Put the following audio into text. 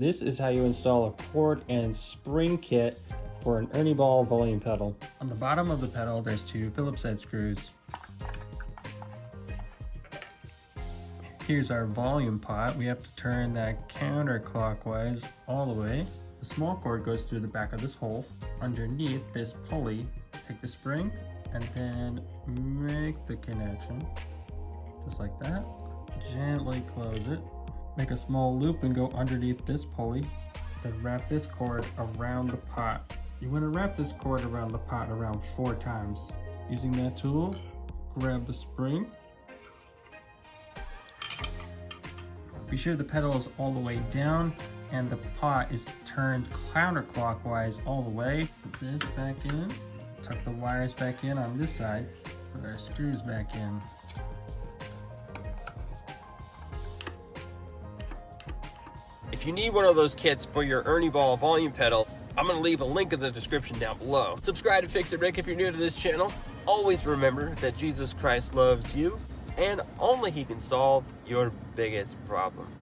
This is how you install a cord and spring kit for an Ernie ball volume pedal. On the bottom of the pedal, there's two Phillips head screws. Here's our volume pot. We have to turn that counterclockwise all the way. The small cord goes through the back of this hole. Underneath this pulley, take the spring and then make the connection, just like that. Gently close it. Make a small loop and go underneath this pulley. Then wrap this cord around the pot. You want to wrap this cord around the pot around 4 times. Using that tool, grab the spring. Be sure the pedal is all the way down and the pot is turned counterclockwise all the way. Put this back in. Tuck the wires back in on this side. Put our screws back in. If you need one of those kits for your Ernie ball volume pedal, I'm going to leave a link in the description down below. Subscribe to Fix It Rick if you're new to this channel. Always remember that Jesus Christ loves you and only He can solve your biggest problem.